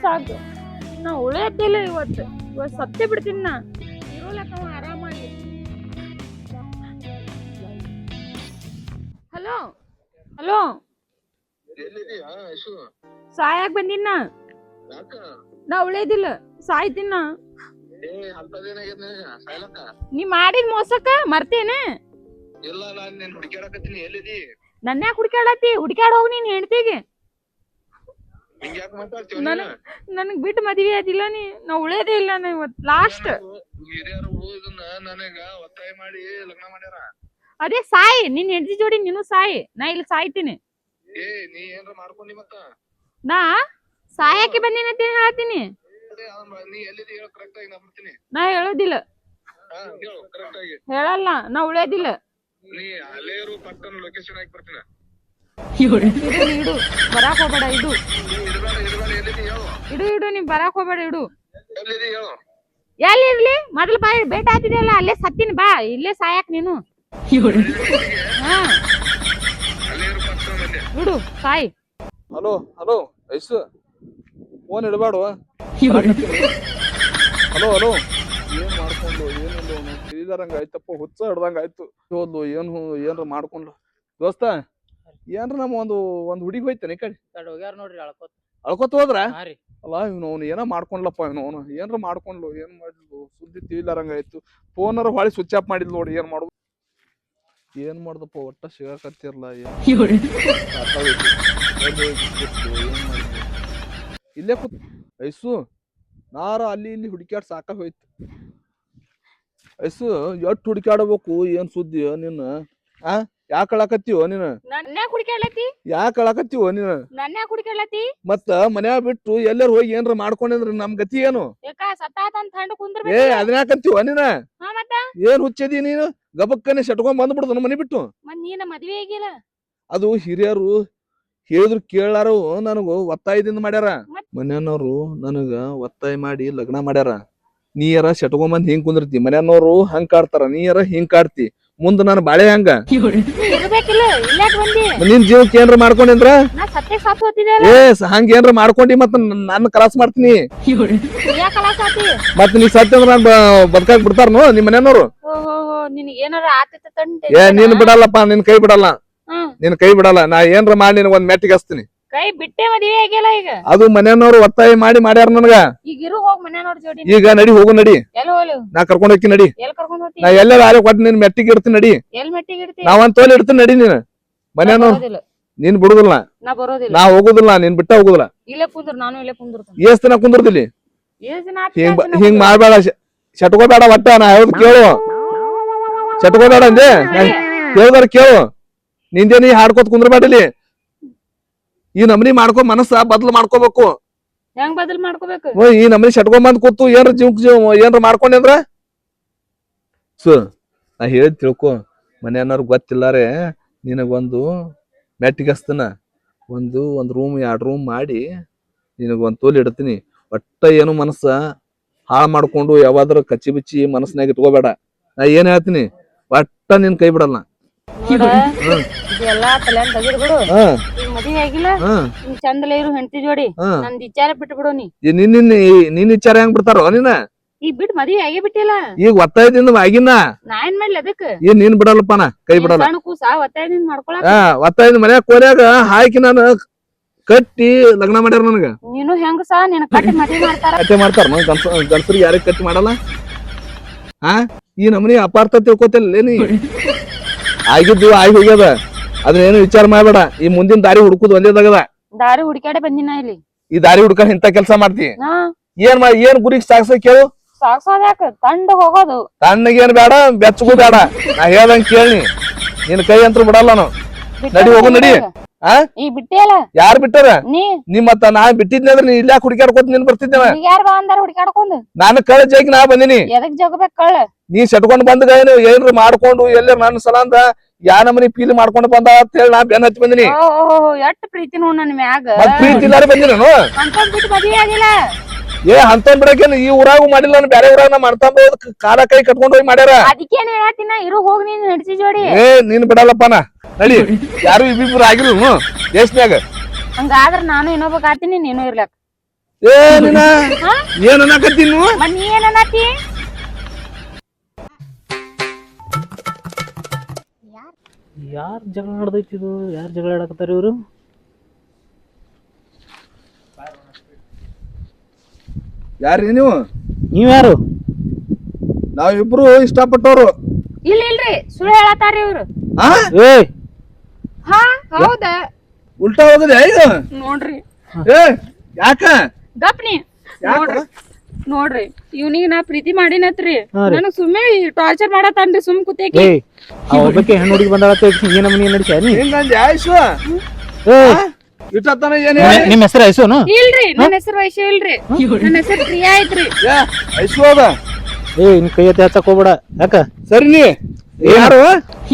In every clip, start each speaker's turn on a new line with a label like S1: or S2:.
S1: ಸಾಕು. ನಾ ಉಳಿಯತ್ತಿಲ್ಲ ಇವತ್ತು ಸತ್ತೇ ಬಿಡ್ತೀನಿ ನಾ ಇರೋಲಕ್ಕ ಆರಾಮಾಗಿ. ಹಲೋ ಹಲೋ ಸಾಯಾಕ್ ಬಂದಿನ ನಾ ಉಳಿಯೋದಿಲ್ಲ ಸಾಯ್ತೀನ. ನೀ ಮಾಡಿದ ಮೋಸಕ್ಕ ಮರ್ತೇನ? ನನ್ನ ಯಾಕೆ ಹುಡ್ಕಾಡತ್ತಿ? ಹುಡ್ಕಾಡ ಹೋಗ್ ನೀನ್ ಹೆಂಡ್ತಿಗೆ. ನನಗ್ ಬಿಟ್ಟು ಮದ್ವಿ ಆದಿಲ್ಲ ನೀ. ನಾ ಉಳಿಯೋದೇ ಇಲ್ಲ ನಾ ಇವತ್ ಲಾಸ್ಟ್. ಅದೇ ಸಾಯಿ ನಿನ್ ಹೆಂಡತಿ ಜೋಡಿ ನೀನು ಸಾಯಿ. ನಾ ಇಲ್ಲಿ ಸಾಯ್ತೀನಿ. ನಾ ಸಾಯಕ್ಕೆ ಬಂದಿನ ಹೇಳ್ತೀನಿ. ನಾ ಹೇಳೋದಿಲ್ಲ, ಹೇಳಲ್ಲ. ನಾ ಉಳಿಯೋದಿಲ್ಲ. ಇಡು ಬರಾಕ್ ಹೋಗ್ಬೇಡ. ಇಡು ಇಡು ಇಡು ನೀ ಬರಾಕ್ ಹೋಗ್ಬೇಡ. ಇಡು ಎಲ್ಲಿ ಇರ್ಲಿ? ಮೊದಲು ಬಾ, ಬೇಟ ಆತಿದೆಯಲ್ಲ ಅಲ್ಲೇ ಸತ್ತೀನಿ. ಬಾ ಇಲ್ಲೇ ಸಾಯಾಕ್ ನೀನು. ಹಾ ಇಡು ಸಾಯಿ.
S2: ಹಲೋ ಹಲೋ ಐಸು ಫೋನ್ ಇಡಬೇಡ. ಹಲೋ ಹಲೋ ಏನ್ ಮಾಡ್ಕೊಂಡು ಏನಿಲ್ಲ ತಿಳಿದಾರಂಗ ಆಯ್ತಪ್ಪ. ಹುಚ್ಚ ಹಿಡ್ದಂಗ ಆಯ್ತು. ಹೋದ್ಲು ಏನ್ರ ಮಾಡ್ಕೊಂಡ್ಲು. ದೋಸ್ತ ಏನ್ರ ನಮ್ಮ ಒಂದು ಹುಡುಗಿ ಹೋಯ್ತಾನೆ ಈ ಕಡೆ
S3: ಹೋಗ್ಯಾರ ನೋಡ್ರಿ
S2: ಅಳ್ಕೊತ ಹೋದ್ರ? ಅಲ್ಲ ಇವ್ನು ಅವ್ನು ಏನೋ ಮಾಡ್ಕೊಂಡ್ಲಪ್ಪ. ಇವನು ಏನ್ರ ಮಾಡ್ಕೊಂಡ್ಲು. ಏನ್ ಮಾಡಿದ್ಲು ಸುದ್ದಿ ತಿಳಿದಾರಂಗ ಆಯ್ತು. ಫೋನರ ಹೊಳಿ ಸ್ವಿಚ್ ಆಫ್ ಮಾಡಿದ್ಲು ನೋಡಿ. ಏನ್ ಮಾಡ್ದಪ್ಪ ಒಟ್ಟ ಸಿಗಾಕತ್ತಿರ್ಲ. ಇಲ್ಲೇ ಕೂತ್ ಐಸು ನಾರ ಅಲ್ಲಿ ಇಲ್ಲಿ ಹುಡುಕ್ಯಾಡ್ ಸಾಕ ಹೋಯ್ತು. ಐಸು ಎಷ್ಟ್ ಹುಡುಕ್ಯಾಡಬೇಕು? ಏನ್ ಸುದ್ದಿ ನಿನ್ನ? ಯಾಕೆ ಅಳಕತ್ತೀವೋ ನೀನು? ಯಾಕೆ ಅಳಕತ್ತೀವೋ ನೀನು? ಮತ್ತ ಮನ್ಯಾಗ ಬಿಟ್ಟು ಎಲ್ಲಾರು ಹೋಗಿ ಏನ್ರ ಮಾಡ್ಕೊಂಡ್ರ ನಮ್ ಗತಿ ಏನು? ಏ ಅದನ್ಯಾಕಂತೀವ ನೀನ? ಏನ್ ಹುಚ್ಚದಿ ನೀನು? ಗಬಕ್ಕನೆ ಸೆಟ್ಕೊಂಡ್ ಬಂದ್ಬಿಡುದು ಮನಿ ಬಿಟ್ಟು. ಅದು ಹಿರಿಯರು ಹೇಳಿದ್ರು ಕೇಳಾರು ನನಗ ಒತ್ತಾಯದಿಂದ ಮಾಡ್ಯಾರ. ಮನ್ಯಾನವ್ರು ನನಗ ಒತ್ತಾಯ ಮಾಡಿ ಲಗ್ನ ಮಾಡ್ಯಾರ. ನೀಯರ ಸೆಟ್ಕೊಂಬಂದ್ ಹಿಂಗ್ ಕುಂದಿರ್ತಿ. ಮನ್ಯಾನವ್ರು ಹಂಗ್ ಕಾಡ್ತಾರ, ನೀಯರ ಹಿಂಗ್ ಕಾಡ್ತಿ. ಮುಂದ ನಾನು ಬಾಳೆ ಹಂಗ ನಿನ್ ಜೀವಕ್ಕೆ ಏನ್ರ ಮಾಡ್ಕೊಂಡಿದ್ರ ಹಂಗ ಏನ್ರ ಮಾಡ್ಕೊಂಡಿ ಮತ್ತ ನನ್ನ ಕಲಾಸ್ ಮಾಡ್ತೀನಿ. ಮತ್ ನೀ ಸತ್ಯ ಅಂದ್ರ ಬದುಕಾಕ್ ಬಿಡ್ತಾರನು ನಿಮ್ ಮನೆಯವ್ರು? ಏ ನೀನ್ ಬಿಡಲ್ಲಪ್ಪ. ನಿನ್ ಕೈ ಬಿಡಲ್ಲ. ನಿನ್ ಕೈ ಬಿಡಲ್ಲ. ನಾ ಏನ್ರ ಮಾಡಿ ನಿನ್ ಒಂದ್ ಮೆಟ್ಟಿಗೆ ಹಚ್ತೀನಿ.
S1: ಕೈ ಬಿಟ್ಟೆ ಮದುವೆ ಆಗಿಲ್ಲ ಈಗ.
S2: ಅದು ಮನೆಯವ್ರು ಒತ್ತಾಯ ಮಾಡಿ ಮಾಡ್ಯಾರ ನನಗ. ಈಗ ನಡಿ ಹೋಗು ನಡಿ. ನಾ ಕರ್ಕೊಂಡ್ ಹೋಗ್ತೀನಿ ನಡಿ. ನಾ ಎಲ್ಲಾರ ಆರೆ ಕೊಟ್ಟು ನಿನ್ ಮೆಟ್ಟಿಗೆ ಇಡ್ತೀನಿ ನಡಿ. ನಾವಂತ ತೋಲ್ ಇಡ್ತೀನಿ ನಡಿ. ನೀನ್ ಮನೆಯವ್ರು ನೀನ್ ಬಿಡುದಿಲ್ಲ. ನಾ ಹೋಗುದಿಲ್ಲ. ನೀನ್ ಬಿಟ್ಟ ಹೋಗುದಿಲ್ಲ. ಎಷ್ಟ್ ದಿನ ಕುಂದಿರ್ತಿಲಿ? ಹಿಂಗ್ ಮಾಡ್ಬೇಡ. ಸೆಟ್ಕೋಬೇಡ ಒಟ್ಟ. ನಾ ಹೇಳುದು ಕೇಳು. ಸೆಟ್ಕೋಬೇಡ ಅಂದೆ. ಕೇಳ್ದಾರ ಕೇಳು. ನಿಂದೆ ನೀ ಹಾಡ್ಕೋತ್ ಕುಂದ್ರಬೇಡಲಿ. ಈ ನಮನಿ ಮಾಡ್ಕೊ ಮನಸ್ಸ ಬದ್ಲು ಮಾಡ್ಕೋಬೇಕು. ಈ ನಮನಿ ಸೆಟ್ಕೊಂಬಂದ್ ಕೂತು ಏನ್ರ ಏನ್ರ ಮಾಡ್ಕೊಂಡ್ರ ನಾ ಹೇಳಿ ತಿಳ್ಕೊ. ಮನೆಯವ್ರ ಗೊತ್ತಿಲ್ಲಾರೆ ನಿನಗೊಂದು ಮೆಟ್ಟಿಗಸ್ತನ ಒಂದು ರೂಮ್ 2 ರೂಮ್ ಮಾಡಿ ನಿನಗೊಂದ್ ತೋಲ್ ಇಡ್ತೀನಿ. ಒಟ್ಟ ಏನು ಮನಸ್ಸ ಹಾಳು ಮಾಡ್ಕೊಂಡು ಯಾವಾದ್ರ ಕಚ್ಚಿ ಬಿಚ್ಚಿ ಮನಸ್ಸಿನಾಗ ಇಟ್ಕೋಬೇಡ. ನಾ ಏನ್ ಹೇಳ್ತೀನಿ ಒಟ್ಟ ನಿನ್ ಕೈ ಬಿಡಲ್ಲ.
S1: ಹೆಂಡತಿ ಜೋಡಿ ನಂದ್ ವಿಚಾರ ಬಿಟ್ಟು ಬಿಡು.
S2: ನಿನ್ ವಿಚಾರ ಹೆಂಗ್ ಬಿಡ್ತಾರೋ ನೀನ?
S1: ಈಗ ಬಿಟ್ಟು ಮದ್ವೆ ಆಗೇ ಬಿಟ್ಟಿಲ್ಲ.
S2: ಈಗ ಒತ್ತಾಯದಿಂದ ಆಗಿನ
S1: ನಾ ಏನ್ ಮಾಡ್ಲಿ ಅದಕ್ಕೆ?
S2: ಏನ್ ನೀನ್ ಬಿಡಲ್ಲಪ್ಪ. ನಾ ಕೈ ಬಿಡಲ್ಲ.
S1: ಒತ್ತಾಯದಿಂದ ಮಾಡ್ಕೊಳ
S2: ಒತ್ತಾಯದಿಂದ ಮನ್ಯಾಗ ಕೋರ್ಯಾಗ ಹಾಕಿ ನಾನು ಕಟ್ಟಿ ಲಗ್ನ ಮಾಡ್ಯಾರ ನನಗ.
S1: ನೀನು ಹೆಂಗ ಸಾ ನಿನ್ ಕಟ್ಟಿ ಮದ್ವೆ ಮಾಡ್ತಾರ?
S2: ಕಟ್ಟಿ ಮಾಡ್ತಾರ ಗಂಡಸರಿಗೆ ಯಾರಿಗ ಕಟ್ಟಿ ಮಾಡಲ್ಲ. ಈ ನಮನಿ ಅಪಾರ್ಥ ತಿಳ್ಕೊತಿಲ್ಲ ನೀ. ಆಗಿದ್ದು ಆಗಿ ಹೋಗ್ಯದ. ಅದನ್ನೇನು ವಿಚಾರ ಮಾಡ್ಬೇಡ. ಈ ಮುಂದಿನ ದಾರಿ ಹುಡುಕುದು ಒಂದೇದಾಗದ.
S1: ದಾರಿ ಹುಡುಕಾಡೆ ಬಂದಿನ ಇಲ್ಲಿ.
S2: ಈ ದಾರಿ ಹುಡುಕ ಇಂತ ಕೆಲಸ ಮಾಡ್ತಿ. ಏನ್ ಗುರಿಗೆ ಸಾಕ್ಸ ಕೇಳು.
S1: ಸಾಕ್ಸೋದ್ಯಾಕ? ತಂಡ ಹೋಗೋದು.
S2: ತಣ್ಣಗೇನ್ ಬೇಡ, ಬೆಚ್ಚಗೂ ಬೇಡ. ನಾ ಹೇಳ್ದಂಗ ಕೇಳಿ. ನಿನ್ ಕೈ ಅಂತೂ ಬಿಡಲ್ಲ ನಾನು. ನಡಿ ಹೋಗು ನಡಿ.
S1: ಈ ಬಿಟ್ಟಿಯಲ್ಲ?
S2: ಯಾರು ಬಿಟ್ಟಾರ? ನೀ ಮತ್ತ ನಾ ಬಿಟ್ಟಿದ್ನಿ ಅಂದ್ರೆ ನೀ ಇಲ್ಲಾಕ ಹುಡುಕಾಡ್ಕೋತ ನೀನ್ ಬರ್ತಿದ್ದೇವ.
S1: ಹುಡುಕಾಡ್ಕೊಂಡು
S2: ನಾನು ಕಳ್ಳ ಜೈಕ್ ನಾ ಬಂದಿನಿ.
S1: ಎದಕ್ ಜಗಬೇಕ ಕಳ್ಳ? ನೀ
S2: ಸೆಟ್ಕೊಂಡ್ ಬಂದ ಏನ್ರ ಮಾಡ್ಕೊಂಡು ಎಲ್ಲ ನನ್ನ ಸಲ ಅಂತ ಯಾ ನಮನಿ ಫೀಲ್ ಮಾಡ್ಕೊಂಡು ಬಂದ ಅಂತ ಹೇಳಿ ನಾ ಬೆನ್ ಹಚ್ಚಿ ಬಂದಿನಿ.
S1: ಎಷ್ಟ್ ಪ್ರೀತಿ ನೋಡ್ ನನ್ ಮ್ಯಾಗ.
S2: ಪ್ರೀತಿ ಇಲ್ಲಾರ ಬಂದಿ ನಾನು. ಏ ಅಂತಂದ್ ಬಿಡಕೇನು ಈ ಊರಾಗೂ ಮಾಡಿಲ್ಲ. ನಾನು ಬೇರೆ ಊರಾಗ ನಾ ಮಾಡ್ತಾಂಬ ಕಾಲ ಕೈ ಕಟ್ಕೊಂಡ್ ಹೋಗಿ ಮಾಡ್ಯಾರ.
S1: ಅದಕ್ಕೇನ್ ಹೇಳತ್ತಿನ ಇರು ಹೋಗ್ ನೀನ್ ಹೆಂಡತಿ ಜೋಡಿ.
S2: ಏ ನೀನ್ ಬಿಡಲ್ಲಪ್ಪನ ನಡಿ. ಯಾರು ಇಬ್ಬಿಬ್ರು ಆಗಿಲ್ಲ ಎಷ್ಟ್ನ್ಯಾಗ.
S1: ಹಂಗಾದ್ರ ನಾನು ಇನ್ನೊಬ್ಬ ಆತೀನಿ ನೀನು ಇರ್ಲಕ್.
S2: ಏ ನೀನ ಏನ್ ಅನ್ನಕತ್ತಿ ನೀವು
S1: ಮತ್ ನೀ ಏನ್ ಅನ್ನತಿ
S3: ಯಾರ್ ಜಗಳ ನಡೆದೈತಿ ಇದು? ಯಾರು ಜಗಳ ಆಡಕತ್ತಾರ ಇವರು?
S2: ಯಾರ್ರಿ ನೀವು?
S3: ನೀವ್ಯಾರು?
S2: ನಾವಿಬ್ರು ಇಷ್ಟಪಟ್ಟವ್ರು.
S1: ಇಲ್ರಿ ಸುಳ್ಳು ಹೇಳತಾರ ಇವ್ರು.
S2: ಆ
S3: ಏ
S1: ಹಾ ಹೌದಾ
S2: ಉಲ್ಟಾ ಹೋಗದೆ ಇದು
S1: ನೋಡ್ರಿ
S2: ಏ ಯಾಕ
S1: ಗಪ್ನಿ ನೋಡ್ರಿ ನೋಡ್ರಿ ಇವ್ನಿಗೆ ನಾ ಪ್ರೀತಿ ಮಾಡಿನತ್ರಿ ನನಗ್ ಸುಮ್ಮನೆ ಟಾರ್ಚರ್ ಮಾಡತಾನ್ರಿ ಸುಮ್ ಕೂತೇಕಿ.
S3: ಏ ಆ ಒಬ್ಬಕ್ಕೆ ಹೆಣ್ಣು ಹುಡುಗಿ ಬಂದಾಳತ್ತ ಏನ ಮನಿ ನಡಿಸ್ಯಾ ನೀ?
S2: ಹಿಂಗಂದಿ ಆಯ್ಸು
S3: ಏ
S2: ಇಟ್ಟತನ ಏನ್
S3: ನಿಮ್ಮ ಹೆಸರು ಐಸೋನು?
S1: ಇಲ್ರಿ ನನ್ನ ಹೆಸರು ವೈಶ್ಯ ಇಲ್ರಿ, ನನ್ನ ಹೆಸರು ಪ್ರಿಯಾ ಐತ್ರಿ.
S2: ಐಸು ಅದ.
S3: ಏ ನಿನ್ ಕೈ ಎತ್ತಿ ಹಚ್ಚಕ್ ಹೋಗ್ಬೇಡ. ಯಾಕ?
S2: ಸರಿ ನೀ ಯಾರು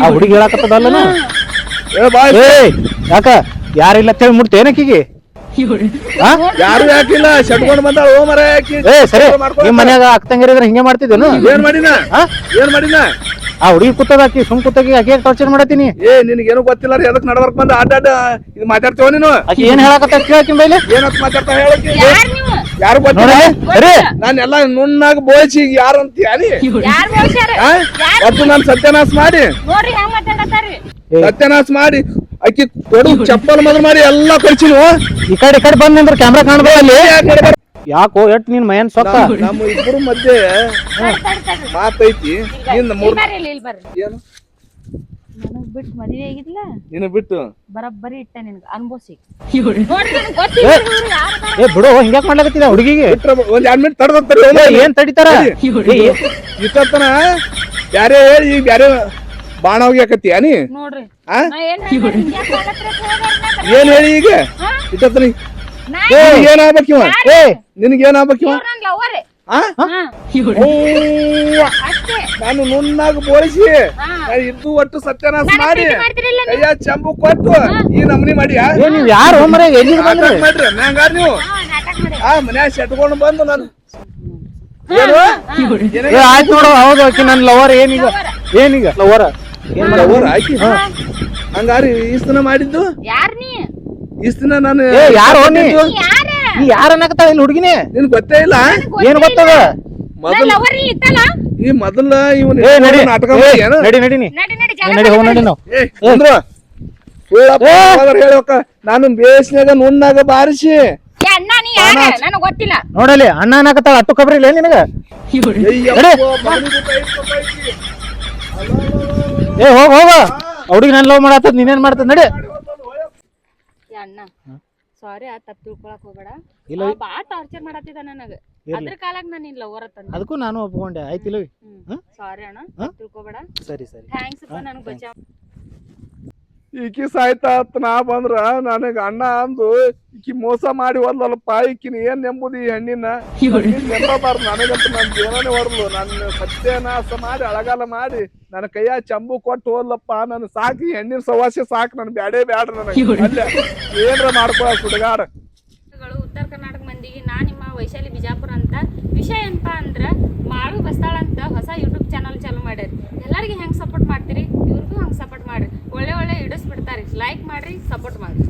S3: ಆ ಹುಡುಗಿ ಹೇಳಕತ್ತದಲ್ಲನ?
S2: ಏ ಬಾಯ್
S3: ಏ ಯಾಕ ಯಾರಿಲ್ಲ ಅಂತ ಹೇಳಿ ಮುಟ್ಟ ಏನಕ್ಕಿಗೆ?
S2: ಯಾರು ಯಾಕಿಲ್ಲ ಶಟ್ಕೊಂಡ್ ಬಂದಾಳ ಓ ಮರ ಯಾಕಿ
S3: ಏ ಸರಿ ನಿಮ್ ಮನ್ಯಾಗ ಅಕ್ಕಂಗಿರಿದ್ರೆ ಹಿಂಗೆ ಮಾಡ್ತಿದ್ದೇನು?
S2: ಏನ್ ಮಾಡಿನ ಏನ್ ಮಾಡಿನ?
S3: ಆ ಹುಡುಗಿ ಕೂತದಾಕಿ ಸುಮ್ ಕೂತಾಗಿ ಆಕೆ ಟಾರ್ಚರ್ ಮಾಡತ್ತೀನಿ.
S2: ಏ ನಿನಗೇನು ಗೊತ್ತಿಲ್ಲ ರೀ ಎದಕ್ ನಡ್ಬರ್ಕ್ ಬಂದ ಅಡ್ಡ ಇದು ಮಾತಾಡ್ತೇವ ನೀನು?
S3: ಆಕಿ ಏನ್ ಹೇಳಕತ್ತ ಕೇಳಕಿನ್ ಬೈಲಿ?
S2: ಏನಂತ ಮಾತಾಡ್ತಾ ಹೇಳಕ್ಕೆ
S1: ಯಾರ್ ನೀವು?
S2: ಯಾರು ಗೊತ್ತಿಲ್ಲ
S3: ಸರಿ
S2: ನಾನ್ ಎಲ್ಲಾ ನುಣ್ಣಾಗ ಬೋಳ್ಸಿ ಯಾರು ಅಂತ ಯಾರಿ
S1: ಯಾರ್ ಬಹುಶಃ
S2: ಒಟ್ಟು ನಾನ್ ಸತ್ಯನಾಶ ಮಾಡಿ
S1: ನೋಡ್ರಿ ಹೆಂಗ್ ಮಾತಾಡತಾರಿ.
S2: ಸತ್ಯನಾಶ ಮಾಡಿ ಅಕ್ಕಿ ಕೊಡು ಚಪ್ಪಲ್ ಮೊದಲು ಮಾಡಿ ಎಲ್ಲಾ ಕಳ್ಸಿನು.
S3: ಈ ಕಡೆ ಬಂದ್ ನಿಂದ್ರ ಕ್ಯಾಮ್ರಾ ಕಾಣ್ಬೇಡ ಅಲ್ಲಿ. ಯಾಕೋ ಎಟ್ ನಿನ್ ಮಯನ್ ಸೊಕ್ಕ?
S2: ನಮ್ಮ ಇಬ್ಬರು ಮಧ್ಯೆ ಮಾತೈತಿ.
S1: ಇಲ್ಲಿ ಬರ್ರಿ
S2: ಏನು
S1: ನನಗ್ ಬಿಟ್ಟು ಮದುವೆ ಆಗಿದ್ಲ
S2: ನಿನ್ನ ಬಿಟ್ಟು
S1: ಬರಬ್ಬರಿ ಇಟ್ಟ ನಿನ್ಗ ಅನ್ಬೋಸಿ. ನೋಡ್ರಿ ನನಗ್ ಗೊತ್ತಿಲ್ಲ ಇವ್ರು ಯಾರ್ ಅದಾರ.
S3: ಏ ಬಿಡು ಹಿಂಗ್ಯಾಕ್ ಮಾಡ್ಲಕತ್ತಿದ ಹುಡುಗಿಗೆ?
S2: ಒಂದ್ 2 ಮಿನಿಟ್ ತಡದತ್ತಾರೆ.
S3: ಏನ್ ತಡಿತಾರ?
S2: ಇಷ್ಟತನ ಬ್ಯಾರೆ ಹೇಳಿ ಈಗ ಬ್ಯಾರೆ ಬಾಣ ಹೋಗ್ಯಾಕತ್ತಿ ನೀ
S1: ನೋಡ್ರಿ
S2: ಆ?
S1: ನಾ ಏನ್ ಹೇಳ್ದೆ? ಹಿಂಗ್ಯಾಕ್ ಮಾಡ್ಲತ್ತರ ಅಂತ ಹೇಳ್ದೆ.
S2: ಏನ್ ಹೇಳಿ ಈಗ ಇಷ್ಟತನ
S1: ನಾ
S2: ಏನಾಗ್ಬೇಕ್ ಇವ?
S3: ಏ
S2: ನಿನಗೆ ಏನಾಗ್ಬೇಕ್ ಇವ?
S1: ಇವ್ರ್ ನನ್ ಲವರ್
S2: ಆ?
S1: ಅಷ್ಟೇ.
S2: ನಾನು ನುಣ್ಣಾಗ ಬೋಳಿಸಿ
S1: ಹಾ.
S2: ಇದ್ದು ಒಟ್ಟು ಸತ್ಯನಾಶ
S1: ನನಗ್
S2: ಮಾಡಿ
S1: ಪ್ರೀತಿ ಮಾಡ್ತಿರಿಲ್ಲ ನೀವು?
S2: ಕೈಯ ಚಂಬು ಕೊಟ್ಟು ಈ ನಮ್ನಿ ಮಾಡಿಯಾ
S3: ಏ ನೀವ್ ಯಾರು ಮರ ಎಲ್ಲಿಗೆ ಬಂದ್ರಿ?
S2: ನಾಟಕ ಮಾಡ್ರಿ ನಂಗಾರ ನೀವು
S1: ನಾಟಕ ಮಾಡಿ
S2: ಆ ಮನ್ಯಾಗ ಸೆಟ್ಕೊಂಡು ಬಂದು ನಾನು ಏನು
S3: ಏ ಆಯ್ತು ನೋಡು ಹೌದು ಆಕಿ ನನ್ ಲವರ್. ಏನೀಗ ಏನೀಗ ಲವರ್ ಏನ್ ಮಾಡ?
S2: ಅವ್ರ ಆಕಿ ಹಂಗಾರಿ ಈಸ್ತನ ಮಾಡಿದ್ದು
S1: ಯಾರ್ ನೀ?
S2: ಈಸ್ತನ ನಾನು
S3: ಏ ಯಾರು ನೀ?
S1: ಯಾರ?
S3: ನೀ ಯಾರ ಅನ್ನಕತ್ತಾಳ ಇಲ್ಲಿ ಹುಡುಗಿನೇ?
S2: ನಿನ್ ಗೊತ್ತೇ ಇಲ್ಲ
S3: ಏನ್ ಗೊತ್ತದ?
S2: ಮೊದಲ
S1: ಲವರ್ ಇಲ್ಲಿ ಇತ್ತಲ್ಲ?
S2: ಈ ಮೊದಲ ಇವನ್
S3: ಏ ನಡಿ
S2: ನಾಟಕ
S3: ಏ,
S2: ಮಾಡಿ ಏನು
S3: ನಡಿ ನಡಿ ನೀ
S1: ನಡಿ ನಡಿ
S3: ನಡಿ ಹೋಗ್ ನಡಿ ನಾವು.
S2: ಅಂದ್ರ ಹೇಳಕ ನಾನು ಬೇಸ್ನ್ಯಾಗ ನುಣ್ಣಾಗ ಬಾರಿಸಿ
S1: ಏ ಅಣ್ಣ ನೀ ಯಾರ? ನನಗ್ ಗೊತ್ತಿಲ್ಲ.
S3: ನೋಡಲಿ ಅಣ್ಣ ಅನ್ನಕತ್ತಾಳ ಅಟ್ಟು ಖಬರಿ ಇಲ್ಲ ನಿನಗ? ಏ ಹೋಗ ಹೋಗ ಹುಡುಗಿ ನನ್ ಲವ್ ಮಾಡತ್ತದ ನೀನೇನ್ ಮಾಡ್ತದ? ನಡಿ.
S1: ಏ ಅಣ್ಣ ಸಾರಿ ಆ ತಪ್ಪು ತಿಳ್ಕೊಳಕ್ ಹೋಗ್ಬೇಡ.
S3: ಇಲ್ಲ
S1: ಬಾಳ ಟಾರ್ಚರ್ ಮಾಡತ್ತಿದ ನನಗ. ಅದ್ರ ಕಾಲಾಗ ನಾನು ನಿನ್ ಲವರ್ ತಂದ.
S3: ಅದಕ್ಕೂ ನಾನು ಒಪ್ಕೊಂಡೆ ಆಯ್ತಿಲ್ಲ.
S1: ಸಾರಿ ಅಣ್ಣ ತಪ್ಪು ತಿಳ್ಕೊಬೇಡ.
S3: ಸರಿ ಸರಿ
S1: ಥ್ಯಾಂಕ್ಸ್ ಅಪ್ಪ ನನಗ್ ಬಚಾವ್.
S2: ಈಕಿ ಸಾಯ್ತಾತ್ ನಾ ಬಂದ್ರ ನನಗ ಅಣ್ಣ ಅಂದು ಈಕಿ ಮೋಸ ಮಾಡಿ ಹೋದ್ಲಲ್ಪ. ಈಕಿನ ಏನ್ ನೆಂಬುದು ಈ ಹೆಣ್ಣಿನ ನೆಂಬಬಾರ್ದು ನನಗಂತ ನನ್ ಜೀವನನೇ ಹೊರಲು. ನನ್ನ ಸತ್ಯನಾಶ ಮಾಡಿ ಅಳಗಾಲ ಮಾಡಿ ನನ್ನ ಕೈಯ ಚಂಬು ಕೊಟ್ಟು ಹೋದ್ಲಪ್ಪ. ನನ್ ಸಾಕಿ ಹೆಣ್ಣಿನ ಸವಾಸೆ ಸಾಕು ನನ್ ಬ್ಯಾಡೇ ಬ್ಯಾಡ್ರ ನನಗೆ ಅಲ್ಲೇ ಏನ್ರ ಮಾಡ್ಕೊಳ ಸುಡಗಾಡ.
S1: ಉತ್ತರ ಕರ್ನಾಟಕ ಮಂದಿಗೆ ನಾ ನಿಮ್ಮ ವೈಶಾಲಿ ಬಿಜಾಪುರ ಅಂತ. ವಿಷಯ ಏನಪ್ಪಾ ಅಂದ್ರ ಮಾಡು ಬಸ್ತಾಳ ಅಂತ ಹೊಸ ಯೂಟ್ಯೂಬ್ ಚಾನಲ್ ಚಾಲೂ ಮಾಡ್ಯಾರ. ಎಲ್ಲರಿಗೂ ಹೆಂಗ್ ಸಪೋರ್ಟ್ ಮಾಡ್ತೀರಿ ಇವ್ರಿಗೂ ಹಂಗ್ ಸಪೋರ್ಟ್ ಮಾಡ್ರಿ. ಒಳ್ಳೆ ಒಳ್ಳೆ ವಿಡಿಯೋಸ್ ಬಿಡ್ತಾರಿ. ಲೈಕ್ ಮಾಡ್ರಿ, ಸಪೋರ್ಟ್ ಮಾಡ್ರಿ.